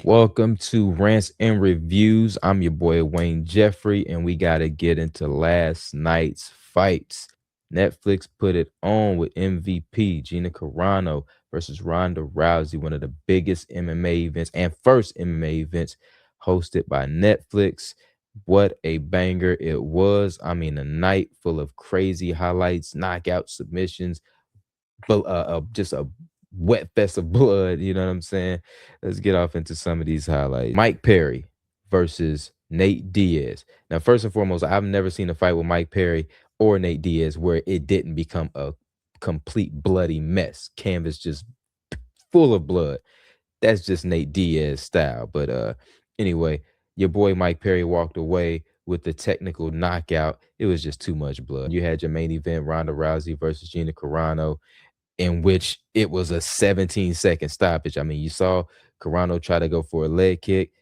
Welcome to Rants and Reviews. I'm your boy Wayne Jeffrey, and we got to get into last night's fights. Netflix put it on with MVP Gina Carano versus Ronda Rousey, one of the biggest MMA events and first MMA events hosted by Netflix. What a banger it was. I mean, a night full of crazy highlights, knockout submissions, but just a wet fest of blood. You know what I'm saying? Let's get off into some of these highlights. Mike Perry versus Nate Diaz. Now, first and foremost, I've never seen a fight with Mike Perry or Nate Diaz where it didn't become a complete bloody mess. Canvas just full of blood. That's just Nate Diaz style. But anyway, your boy Mike Perry walked away with the technical knockout. It was just too much blood. You had your main event, Ronda Rousey versus Gina Carano, in which it was a 17-second stoppage. I mean, you saw Carano try to go for a leg kick.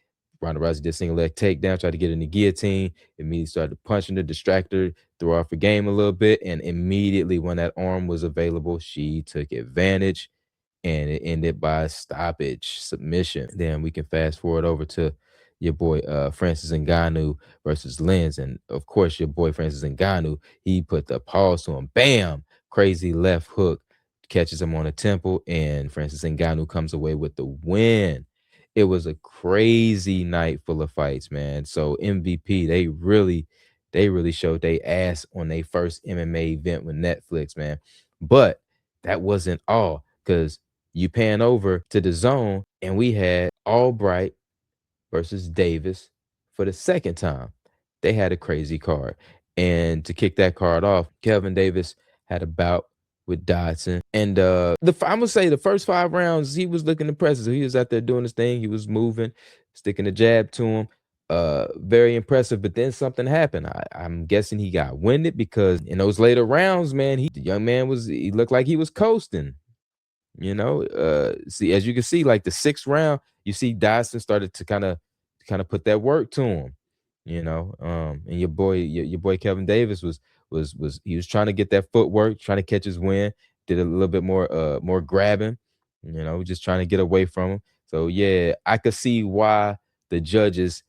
Ronda Rousey did single leg takedown, tried to get in the guillotine, immediately started punching her, distracted her, threw off her game a little bit, and immediately when that arm was available, she took advantage, and it ended by a stoppage submission. Then we can fast forward over to your boy Francis Ngannou versus Lenz, and of course your boy Francis Ngannou, he put the pause to him. Bam! Crazy left hook catches him on the temple, and Francis Ngannou comes away with the win. It was a crazy night full of fights, man. So MVP, they really showed they ass on their first MMA event with Netflix, man. But that wasn't all, because you pan over to the DAZN, and we had Albright versus Davis for the second time. They had a crazy card. And to kick that card off, Kevin Davis had a bout with DAZN. And I'm gonna say the first 5 rounds, he was looking impressive. He was out there doing his thing. He was moving, sticking a jab to him. Very impressive. But then something happened. I'm guessing he got winded, because in those later rounds, man, the young man he looked like he was coasting. See, as you can see, like the 6th round, you see DAZN started to kind of put that work to him. And your boy Kevin Davis was he was trying to get that footwork, trying to catch his win, did a little bit more grabbing, just trying to get away from him. So yeah, I could see why the judges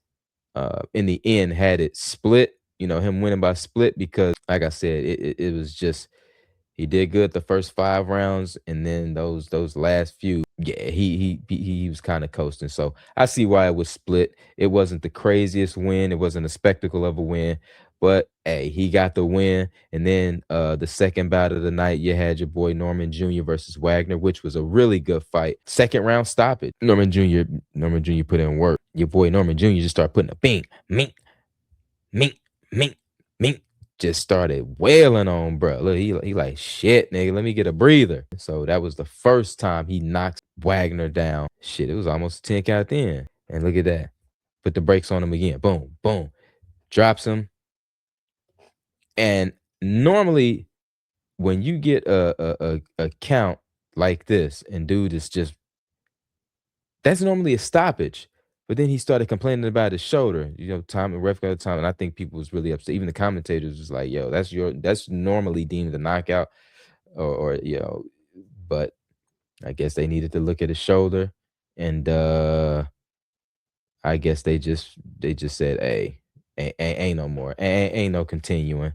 in the end had it split, him winning by split, because like I said, it was just, he did good the first 5 rounds, and then those last few, yeah, he was kind of coasting. So I see why it was split. It wasn't the craziest win, it wasn't a spectacle of a win, but hey, he got the win. And then the second bout of the night, you had your boy Norman Jr. versus Wagner, which was a really good fight. Second round stoppage. Norman Jr. put in work. Your boy Norman Jr. just started putting a bing, mink, mink, mink, mink. Just started wailing on bro. Look, he like, shit, nigga, let me get a breather. So that was the first time he knocked Wagner down. Shit, it was almost a 10 count then. And look at that. Put the brakes on him again. Boom, boom. Drops him. And normally when you get a count like this, and dude is just, that's normally a stoppage. But then he started complaining about his shoulder, time and ref got the time. And I think people was really upset. Even the commentators was like, yo, that's normally deemed a knockout, or but I guess they needed to look at his shoulder. And I guess they just said, hey, ain't no more. Ain't no continuing.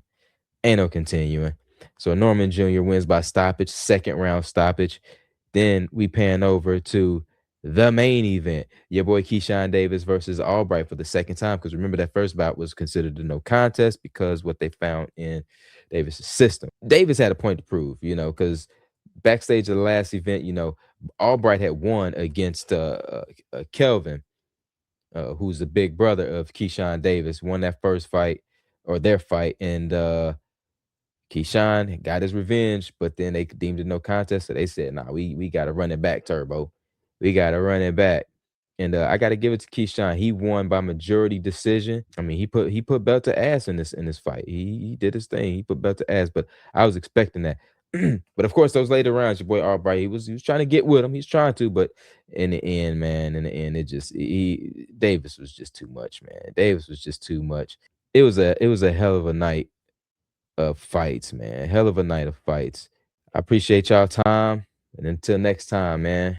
Ain't no continuing. So Norman Jr. wins by stoppage, second round stoppage. Then we pan over to the main event, your boy Keyshawn Davis versus Albright for the second time. Because remember, that first bout was considered a no contest because what they found in Davis's system. Davis had a point to prove, because backstage of the last event, Albright had won against Kelvin, who's the big brother of Keyshawn Davis, won that first fight, or their fight, and Keyshawn got his revenge, but then they deemed it no contest. So they said, nah, we got to run it back, Turbo. We got to run it back. And I got to give it to Keyshawn. He won by majority decision. I mean, he put belt to ass in this fight. He did his thing. He put belt to ass, but I was expecting that. But of course, those later rounds, your boy Albright, he was trying to get with him. He's trying to, but in the end, man, it just, Davis was just too much, man. Davis was just too much. It was a hell of a night of fights, man. Hell of a night of fights. I appreciate y'all time. And until next time, man.